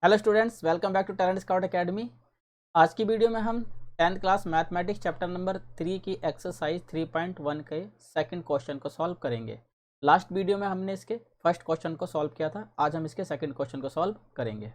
Hello students, welcome back to Talent Scout Academy. आज की video में हम 10th class mathematics chapter number 3 की एक्सरसाइज 3.1 के सेकंड क्वेश्चन को सॉल्व करेंगे। लास्ट वीडियो में हमने इसके फर्स्ट क्वेश्चन को सॉल्व किया था, आज हम इसके सेकंड क्वेश्चन को सॉल्व करेंगे।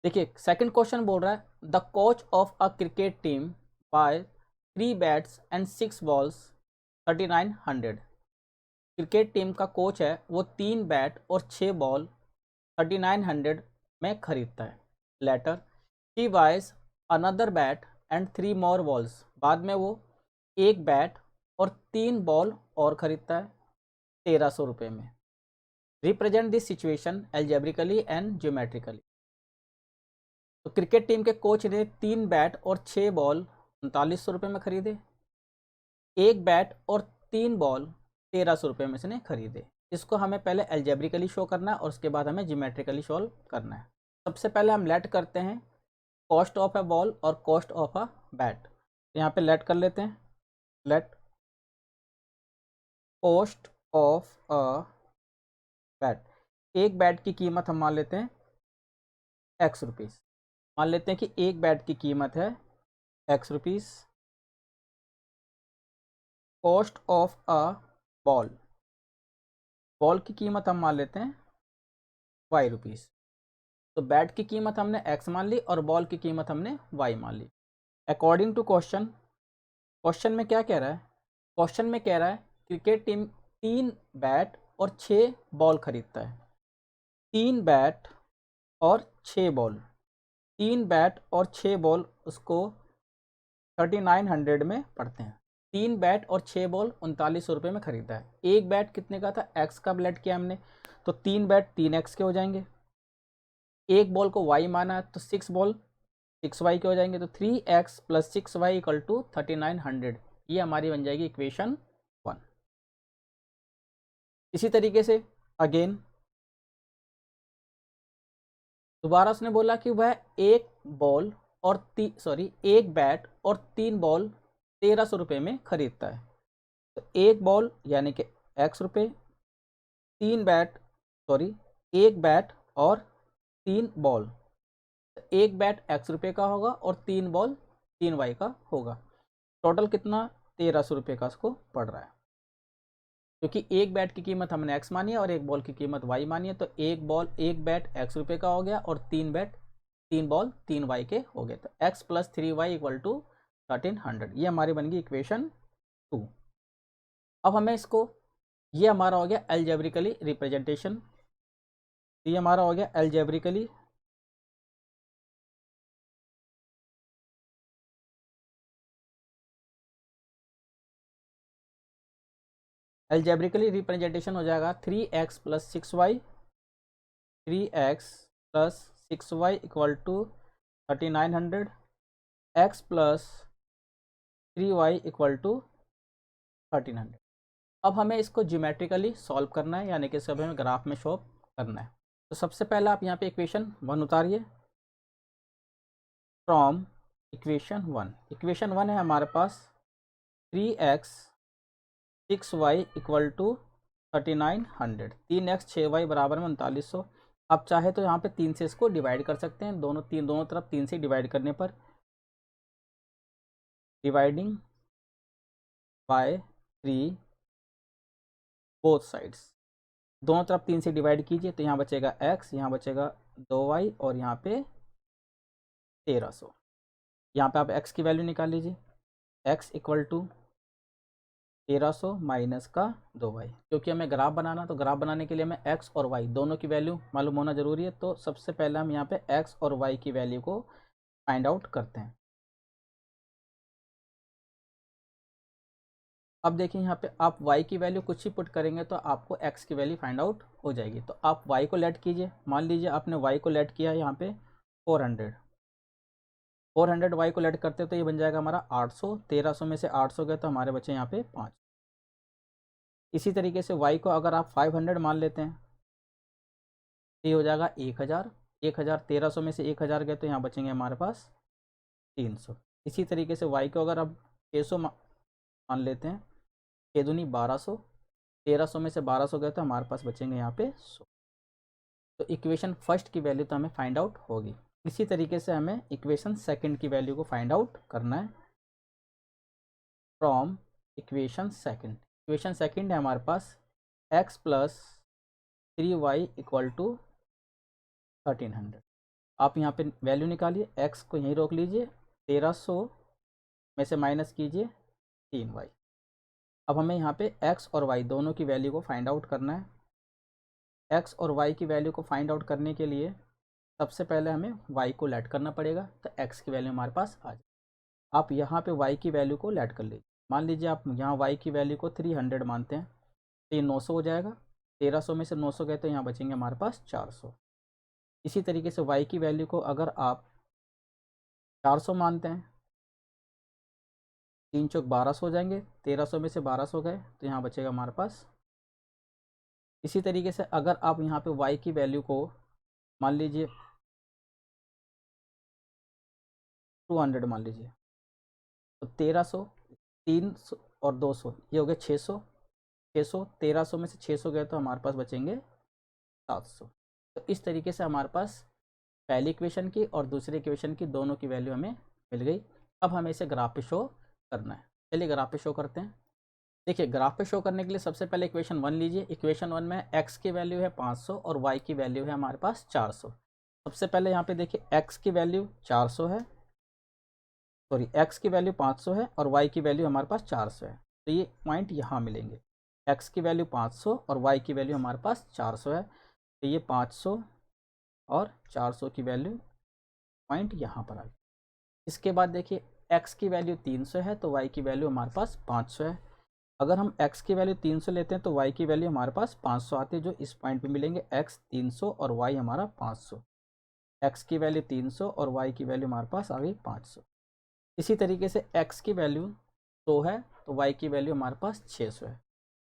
देखिए, सेकंड क्वेश्चन बोल रहा है the coach of a cricket team buy 3 bats and 6 balls 3900। Cricket team का कोच है, वो 3 बैट और 6 बॉल 3900 में खरीदता है। Later he buys another bat and 3 more balls. बाद में वो एक बैट और 3 बॉल और खरीदता है 1300 रुपये में। Represent this situation algebraically and geometrically. तो क्रिकेट टीम के कोच ने 3 बैट और 6 बॉल 3900 रुपये में खरीदे, एक बैट और 3 बॉल 1300 रुपये में से खरीदे। इसको हमें पहले एल्जेब्रिकली शो करना है और उसके बाद हमें ज्योमेट्रिकली सॉल्व करना है। सबसे पहले हम लेट करते हैं कॉस्ट ऑफ अ बॉल और कॉस्ट ऑफ अ बैट। यहाँ पे लेट कर लेते हैं। Let cost of a bat, एक बैट की कीमत हम मान लेते हैं एक्स रुपीज़। मान लेते हैं कि एक बैट की कीमत है x rupees. Cost of a ball, ball की कीमत हम मान लेते हैं वाई रुपीज़। तो बैट की कीमत हमने एक्स मान ली और बॉल की कीमत हमने वाई मान ली। अकॉर्डिंग टू क्वेश्चन, क्वेश्चन में क्या कह रहा है? क्वेश्चन में कह रहा है क्रिकेट टीम 3 बैट और 6 बॉल खरीदता है। 3 बैट और 6 बॉल, 3 बैट और 6 बॉल उसको 3900 में पड़ते हैं। 3 बैट और 6 बॉल 3900 रुपये में खरीदा है। एक बैट कितने का था? एक्स का लेट किया हमने, तो 3 बैट 3x के हो जाएंगे। एक बॉल को y माना है तो 6 बॉल 6y के हो जाएंगे। तो 3x plus 6y equal to 3900। ये हमारी बन जाएगी इक्वेशन 1। इसी तरीके से अगेन दोबारा उसने बोला कि वह एक बॉल और एक बैट और 3 बॉल 1300 रुपये में खरीदता है। तो एक बॉल यानी कि x रुपये, 3 बैट एक बैट और 3 बॉल, एक बैट x रुपये का होगा और 3 बॉल 3y का होगा। टोटल कितना? 1300 रुपये का उसको पड़ रहा है। क्योंकि एक बैट की कीमत हमने x मानी है और एक बॉल की कीमत y मानी है, तो एक बैट x रुपये का हो गया और 3 बॉल 3y के हो गए। तो x plus 3y equal to 1300। ये हमारी बन गई इक्वेशन 2। अब हमें इसको, ये हमारा हो गया एल्जेब्रिकली रिप्रेजेंटेशन। ये हमारा हो गया एल्जेब्रिकली रिप्रेजेंटेशन हो जाएगा 3x plus 6y, 3x plus 6y equal to 3900, x plus 3y equal to 1300। अब हमें इसको ज्योमेट्रिकली सॉल्व करना है, यानी कि सब हमें ग्राफ में शो करना है। तो सबसे पहले आप यहाँ पे इक्वेशन 1 उतारिए फ्रॉम इक्वेशन 1। इक्वेशन 1 है हमारे पास 3x 6y equal to 3900। 3x 6y बराबर में 3900। आप चाहे तो यहाँ पे 3 से इसको डिवाइड कर सकते हैं। दोनों तरफ 3 से डिवाइड करने पर डिवाइडिंग बाय 3 बोथ साइड्स, दोनों तरफ 3 से डिवाइड कीजिए तो यहाँ बचेगा x, यहाँ बचेगा 2y और यहाँ पे 1300। यहाँ पे आप x की वैल्यू निकाल लीजिए। x इक्वल टू 1300 माइनस का 2y। क्योंकि हमें ग्राफ बनाना, तो ग्राफ बनाने के लिए हमें x और y दोनों की वैल्यू मालूम होना जरूरी है। तो सबसे पहले हम यहाँ पे x और y की वैल्यू को फाइंड आउट करते हैं। अब देखिए यहाँ पे आप y की वैल्यू कुछ ही पुट करेंगे तो आपको x की वैल्यू फाइंड आउट हो जाएगी। तो आप y को लेट कीजिए। मान लीजिए आपने y को लेट किया यहाँ पे 400 y को लेट करते तो ये बन जाएगा हमारा 800। 1300 में से 800 गए तो हमारे बचे यहाँ पे 5। इसी तरीके से y को अगर आप 500 मान लेते हैं तो ये हो जाएगा 1000। 1300 में से 1000 गए तो यहाँ बचेंगे हमारे पास 300। इसी तरीके से y को अगर आप 600 मान लेते हैं, 6 दूनी 1200। 1300 में से 1200 गए तो हमारे पास बचेंगे यहाँ पे 100। तो इक्वेशन फर्स्ट की वैल्यू तो हमें फाइंड आउट होगी। इसी तरीके से हमें इक्वेशन सेकंड की वैल्यू को फाइंड आउट करना है from equation second. Equation second है हमारे पास x plus 3y equal to 1300। आप यहाँ पे वैल्यू निकालिए, x को यहीं रोक लीजिए, 1300 में से माइनस कीजिए 3y। अब हमें यहाँ पे x और y दोनों की वैल्यू को फाइंड आउट करना है। x और y की वैल्यू को फाइंड आउट करने के लिए सबसे पहले हमें y को लेट करना पड़ेगा, तो x की वैल्यू हमारे पास आ जाए। आप यहाँ पे y की वैल्यू को लेट कर लीजिए। मान लीजिए आप यहाँ y की वैल्यू को 300 मानते हैं, तो ये 900 हो जाएगा। 1300 में से 900 गए तो यहाँ बचेंगे हमारे पास 400। इसी तरीके से y की वैल्यू को अगर आप 400 मानते हैं, 3 चौक 1200 हो जाएंगे। 1300 में से 1200 गए तो यहाँ बचेगा हमारे पास। इसी तरीके से अगर आप यहाँ पे y की वैल्यू को मान लीजिए 200 मान लीजिए, तो 1300, 300 और 200 ये हो गए 600। 1300 में से 600 गए तो हमारे पास बचेंगे 700। तो इस तरीके से हमारे पास पहली इक्वेशन की और दूसरी इक्वेशन की दोनों की वैल्यू हमें मिल गई। अब हमें इसे ग्राफ पे शो करना है। चलिए ग्राफ पे शो करते हैं। देखिए ग्राफ पे शो करने के लिए सबसे पहले इक्वेशन 1 लीजिए। इक्वेशन 1 में x की वैल्यू है 500 और y की वैल्यू है हमारे पास 400। सबसे पहले यहाँ पे देखिए x की वैल्यू 400 है, सॉरी x की वैल्यू 500 है और y की वैल्यू हमारे पास 400 है। तो ये पॉइंट यहाँ मिलेंगे। x की वैल्यू 500 और y की वैल्यू हमारे पास 400 है, तो ये 500 और 400 की वैल्यू पॉइंट यहाँ पर आ गई। इसके बाद देखिए x की वैल्यू 300 है तो y की वैल्यू हमारे पास 500 है। अगर हम x की वैल्यू 300 लेते हैं तो y की वैल्यू हमारे पास 500 आती है, जो इस पॉइंट पे मिलेंगे। x 300 और y हमारा 500। x की वैल्यू 300 और y की वैल्यू हमारे पास आ गई 500। इसी तरीके से x की वैल्यू 100 है तो y की वैल्यू हमारे पास 600 है।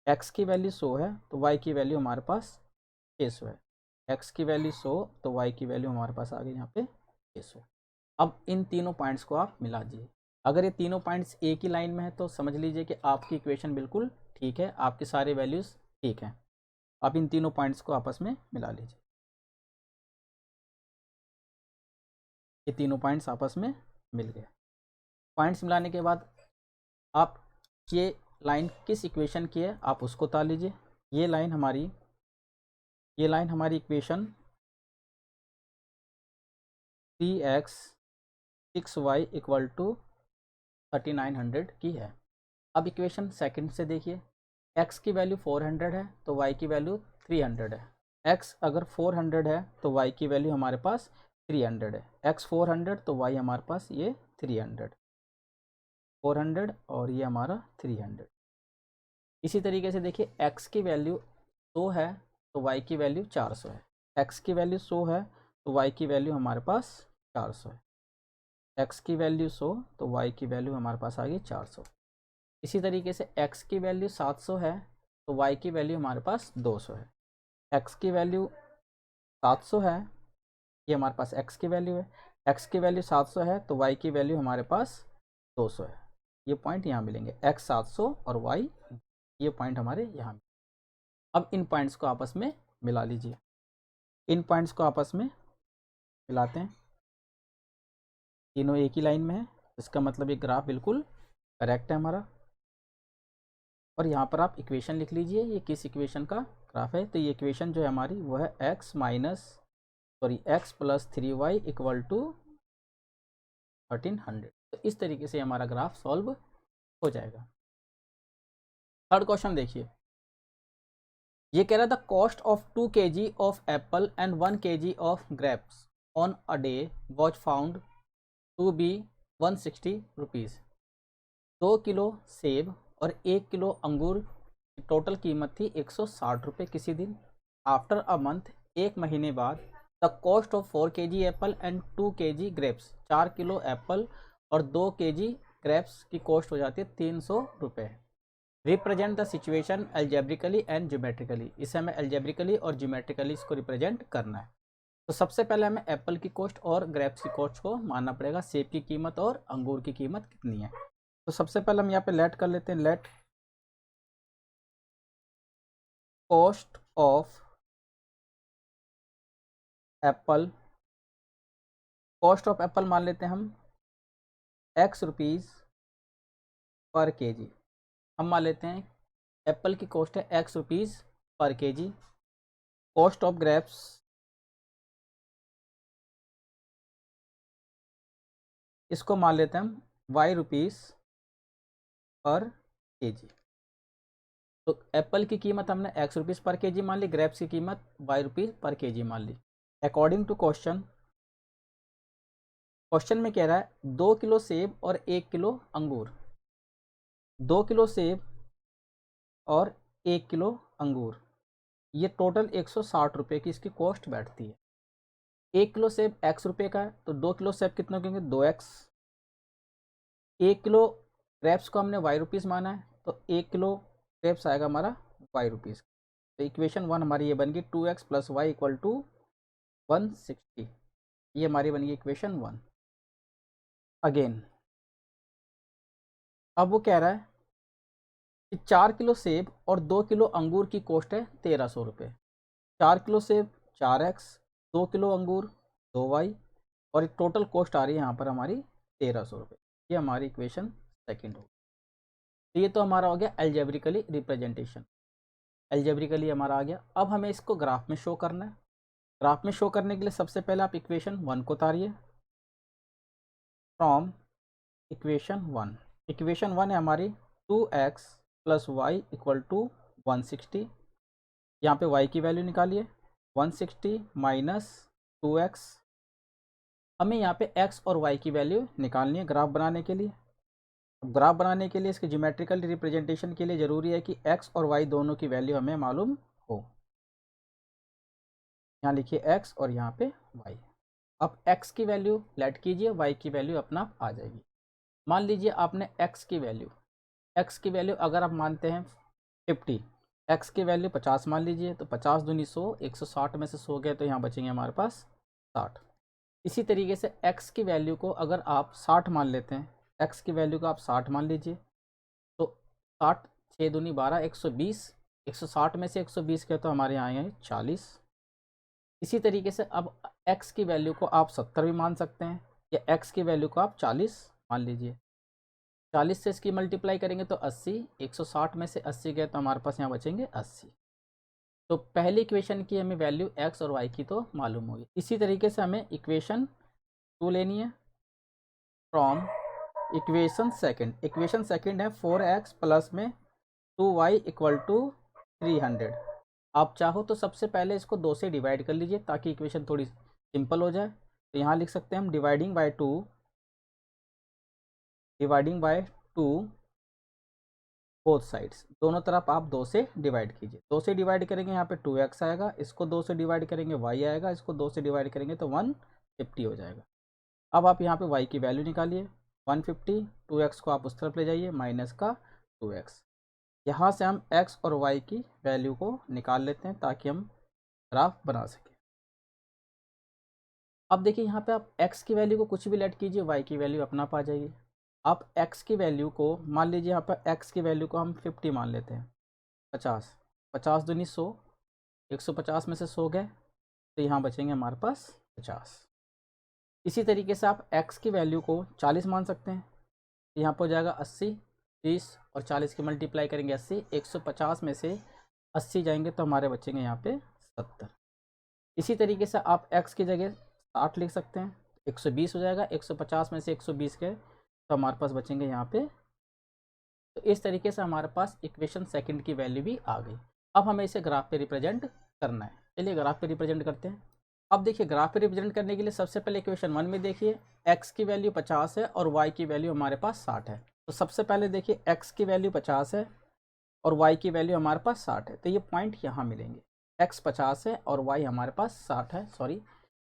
x की वैल्यू 100 है तो y की वैल्यू हमारे पास 600 है। x की वैल्यू 100 तो y की वैल्यू हमारे पास आ गई यहाँ पे 600। अब इन तीनों पॉइंट्स को आप मिला दीजिए। अगर ये तीनों पॉइंट्स एक ही लाइन में है तो समझ लीजिए कि आपकी इक्वेशन बिल्कुल ठीक है, आपके सारे वैल्यूज़ ठीक हैं। आप इन तीनों पॉइंट्स को आपस में मिला लीजिए। ये तीनों पॉइंट्स आपस में मिल गए। पॉइंट्स मिलाने के बाद आप ये लाइन किस इक्वेशन की है आप उसको उतार लीजिए। ये लाइन हमारी equation 3x 6y equal to 3900 की है। अब इक्वेशन सेकंड से देखिए, x की वैल्यू 400 है तो y की वैल्यू 300 है। x अगर 400 है तो y की वैल्यू हमारे पास 300 है। x 400 तो y हमारे पास ये 300, 400 और ये हमारा 300। इसी तरीके से देखिए x की वैल्यू 100 है तो y की वैल्यू 400 है। x की वैल्यू 100 है तो y की वैल्यू हमारे पास 400 है। x की वैल्यू 100 तो y की वैल्यू हमारे पास आ गई 400। इसी तरीके से x की वैल्यू 700 है तो y की वैल्यू हमारे पास 200 है। x की वैल्यू 700 है, ये हमारे पास x की वैल्यू है। x की वैल्यू 700 है तो y की वैल्यू हमारे पास 200 है। ये पॉइंट यहाँ मिलेंगे, x 700 और y ये पॉइंट हमारे यहाँ। अब इन पॉइंट्स को आपस में मिला लीजिए। इन पॉइंट्स को आपस में मिलाते हैं, तीनों एक ही लाइन में है, इसका मतलब ये ग्राफ बिल्कुल करेक्ट है हमारा। और यहाँ पर आप इक्वेशन लिख लीजिए, ये किस इक्वेशन का ग्राफ है। तो ये इक्वेशन जो है हमारी वो है x plus 3y equal to 1300। तो इस तरीके से हमारा ग्राफ सॉल्व हो जाएगा। थर्ड क्वेश्चन देखिए, ये कह रहा था cost of 2 kg of apple and 1 kg of grapes on a day was found to be 160 rupees. 2 kilo सेब और 1 किलो अंगूर की टोटल कीमत थी 160 रुपये किसी दिन। आफ्टर अ मंथ, एक महीने बाद, the cost of 4 kg Apple and 2 kg grapes, 4 kilo Apple और 2 kg ग्रेप्स की कॉस्ट हो जाती है 300 रुपये। Represent the situation algebraically and geometrically. इसे हमें एल्जेब्रिकली और ज्योमेट्रिकली इसको रिप्रेजेंट करना है। तो सबसे पहले हमें एप्पल की कॉस्ट और ग्रेप्स की कॉस्ट को मानना पड़ेगा, सेब की कीमत और अंगूर की कीमत कितनी है। तो सबसे पहले हम यहाँ पे लेट कर लेते हैं, let cost of Apple, cost of Apple मान लेते हैं हम एक्स रुपीज़ पर केजी। हम मान लेते हैं एप्पल की कॉस्ट है एक्स रुपीज़ पर केजी। कॉस्ट ऑफ ग्रेप्स इसको मान लेते हैं हम वाई रुपीज़ पर केजी। तो एप्पल की कीमत हमने एक्स रुपीज़ पर केजी मान ली, ग्रेप्स की कीमत वाई रुपीज़ पर केजी मान ली। अकॉर्डिंग टू क्वेश्चन में कह रहा है 2 किलो सेब और 1 किलो अंगूर। 2 किलो सेब और 1 किलो अंगूर, ये टोटल 160 रुपये की इसकी कॉस्ट बैठती है। 1 किलो सेब एक्स रुपये का है, तो 2 किलो सेब कितने होंगे, 2x। 1 किलो ग्रेप्स को हमने वाई रुपीज़ माना है, तो 1 किलो ग्रेप्स आएगा हमारा वाई रुपीज़। तो इक्वेशन 1 हमारी ये बन गई 2x + y = 160। ये हमारी बन गई इक्वेशन 1। अगेन अब वो कह रहा है कि 4 किलो सेब और 2 किलो अंगूर की कॉस्ट है 1300 रुपये। 4 किलो सेब 4x, 2 किलो अंगूर 2y, और टोटल कॉस्ट आ रही है यहाँ पर हमारी 1300 रुपये। ये हमारी इक्वेशन सेकंड होगी। तो ये तो हमारा हो गया एल्जेब्रिकली रिप्रेजेंटेशन, एल्जेब्रिकली हमारा आ गया। अब हमें इसको ग्राफ में शो करना है। ग्राफ में शो करने के लिए सबसे पहले आप इक्वेशन 1 को उतारिए फ्रॉम इक्वेशन 1। इक्वेशन 1 है हमारी 2x + y = 160। यहाँ पे y की वैल्यू निकालिए, 160 - 2x। हमें यहाँ पे x और y की वैल्यू निकालनी है ग्राफ बनाने के लिए। अब ग्राफ बनाने के लिए इसके ज्योमेट्रिकल रिप्रेजेंटेशन के लिए ज़रूरी है कि x और y दोनों की वैल्यू हमें मालूम हो। यहाँ लिखिए x और यहाँ पे y। अब x की वैल्यू लेट कीजिए, y की वैल्यू अपना आप आ जाएगी। मान लीजिए आपने x की वैल्यू अगर आप मानते हैं 50, x की वैल्यू 50 मान लीजिए, तो 50 दूनी 100, 160 में से 100 गए तो यहाँ बचेंगे हमारे पास 60। इसी तरीके से x की वैल्यू को अगर आप 60 मान लेते हैं, x की वैल्यू को आप 60 मान लीजिए, तो 60 6 दूनी 12, 120, 160 में से 120 गए तो हमारे यहाँ आएंगे 40। इसी तरीके से अब x की वैल्यू को आप 70 भी मान सकते हैं, या x की वैल्यू को आप 40 मान लीजिए। 40 से इसकी मल्टीप्लाई करेंगे तो 80, 160 में से 80 गए तो हमारे पास यहाँ बचेंगे 80। तो पहली इक्वेशन की हमें वैल्यू x और y की तो मालूम होगी। इसी तरीके से हमें इक्वेशन 2 लेनी है from equation second. Equation second है 4x प्लस में 2y = 300। आप चाहो तो सबसे पहले इसको 2 से डिवाइड कर लीजिए ताकि इक्वेशन थोड़ी सिंपल हो जाए। तो यहाँ लिख सकते हैं हम डिवाइडिंग बाय 2 बोथ साइड्स, दोनों तरफ आप 2 से डिवाइड कीजिए। 2 से डिवाइड करेंगे यहाँ पे 2x आएगा, इसको 2 से डिवाइड करेंगे y आएगा, इसको 2 से डिवाइड करेंगे तो 150 हो जाएगा। अब आप यहाँ पे y की वैल्यू निकालिए 150, 2x को आप उस तरफ ले जाइए माइनस का 2x। यहाँ से हम x और y की वैल्यू को निकाल लेते हैं ताकि हम ग्राफ बना सकें। अब देखिए यहाँ पे आप x की वैल्यू को कुछ भी लेट कीजिए, y की वैल्यू अपना आप आ जाएगी। आप x की वैल्यू को मान लीजिए, यहाँ पर x की वैल्यू को हम 50 मान लेते हैं, 50, 50 दूनी 100, 150 में से 100 गए तो यहाँ बचेंगे हमारे पास 50। इसी तरीके से आप x की वैल्यू को 40 मान सकते हैं, तो यहाँ पर हो जाएगा 80, 30 और 40 की मल्टीप्लाई करेंगे 80, 150 में से 80 जाएंगे तो हमारे बचेंगे यहाँ पे 70। इसी तरीके से आप x की जगह 60 लिख सकते हैं, 120 हो जाएगा, 150 में से 120 गए तो हमारे पास बचेंगे यहाँ पे। तो इस तरीके से हमारे पास इक्वेशन सेकंड की वैल्यू भी आ गई। अब हमें इसे ग्राफ पे रिप्रेजेंट करना है। चलिए ग्राफ पे रिप्रेजेंट करते हैं। अब देखिए ग्राफ पे रिप्रेजेंट करने के लिए सबसे पहले इक्वेशन 1 में देखिए x की वैल्यू 50 है और y की वैल्यू हमारे पास 60 है। तो सबसे पहले देखिए x की वैल्यू 50 है और y की वैल्यू हमारे पास 60 है, तो ये पॉइंट यहाँ मिलेंगे। x 50 है और y हमारे पास 60 है, सॉरी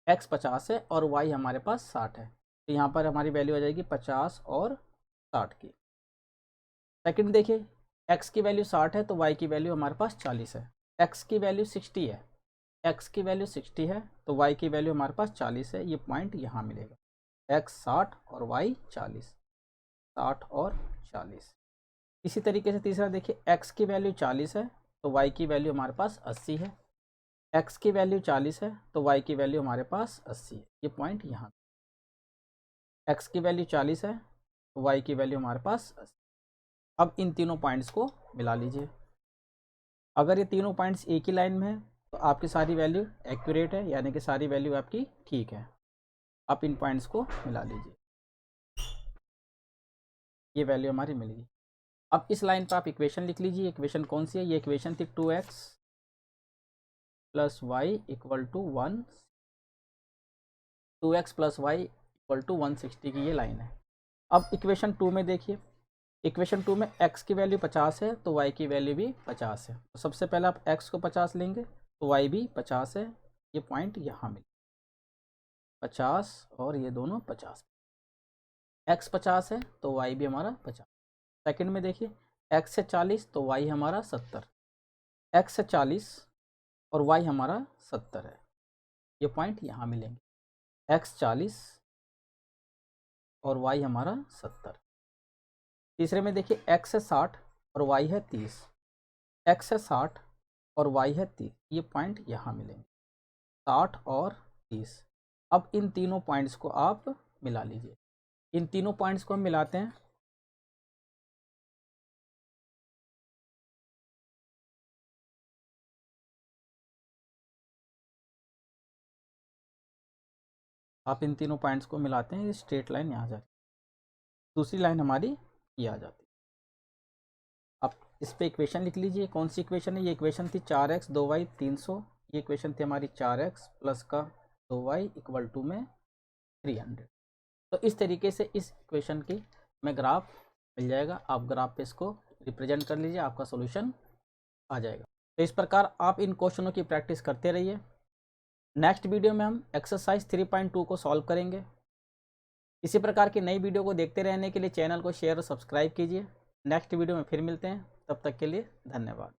x 50 है और y हमारे पास 60 है, तो यहाँ पर हमारी वैल्यू आ जाएगी 50 और 60 की। सेकंड देखिए x की वैल्यू 60 है तो y की वैल्यू हमारे पास 40 है। x की वैल्यू 60 है, x की वैल्यू 60 है तो y की वैल्यू हमारे पास 40 है, ये पॉइंट यहाँ मिलेगा। x 60 और y 40, 60 और 40। इसी तरीके से तीसरा देखिए x की वैल्यू 40 है तो y की वैल्यू हमारे पास 80 है। x की वैल्यू 40 है तो y की वैल्यू हमारे पास 80 है। ये पॉइंट यहाँ, x की वैल्यू 40 है तो y की वैल्यू हमारे पास 80। अब इन तीनों पॉइंट्स को मिला लीजिए। अगर ये तीनों पॉइंट्स एक ही लाइन में है तो आपकी सारी वैल्यू एक्यूरेट है, यानी कि सारी वैल्यू आपकी ठीक है। आप इन पॉइंट्स को मिला लीजिए, ये वैल्यू हमारी मिल गई। अब इस लाइन पर आप इक्वेशन लिख लीजिए। इक्वेशन कौन सी है? ये इक्वेशन थी 2x plus y equal to 1, 2x plus y equal to 160 की ये लाइन है। अब इक्वेशन 2 में देखिए, इक्वेशन 2 में x की वैल्यू 50 है तो y की वैल्यू भी 50 है। तो सबसे पहले आप x को 50 लेंगे तो y भी 50 है। ये पॉइंट यहाँ मिले 50 और ये दोनों 50, x 50 है तो y भी हमारा 50। सेकंड में देखिए, x से 40 तो y हमारा 70, x से 40 और y हमारा 70 है। ये पॉइंट यहाँ मिलेंगे, x 40 और y हमारा 70। तीसरे में देखिए, x है 60 और y है 30, x है 60 और y है 30। ये पॉइंट यहाँ मिलेंगे 60 और 30। अब इन तीनों पॉइंट्स को आप मिला लीजिए। इन तीनों पॉइंट्स को हम मिलाते हैं। आप इन तीनों पॉइंट्स को मिलाते हैं, ये स्ट्रेट लाइन यहाँ जाती है, दूसरी लाइन हमारी ये आ जाती है। आप इस पे इक्वेशन लिख लीजिए। कौन सी इक्वेशन है? ये इक्वेशन थी 4x 2y 300। ये इक्वेशन थी हमारी 4x प्लस का 2y इक्वल टू में 300। तो इस तरीके से इस इक्वेशन की में ग्राफ मिल जाएगा। आप ग्राफ पे इसको रिप्रेजेंट कर लीजिए, आपका सोल्यूशन आ जाएगा। तो इस प्रकार आप इन क्वेश्चनों की प्रैक्टिस करते रहिए। नेक्स्ट वीडियो में हम एक्सरसाइज 3.2 को सॉल्व करेंगे। इसी प्रकार की नई वीडियो को देखते रहने के लिए चैनल को शेयर और सब्सक्राइब कीजिए। नेक्स्ट वीडियो में फिर मिलते हैं, तब तक के लिए धन्यवाद।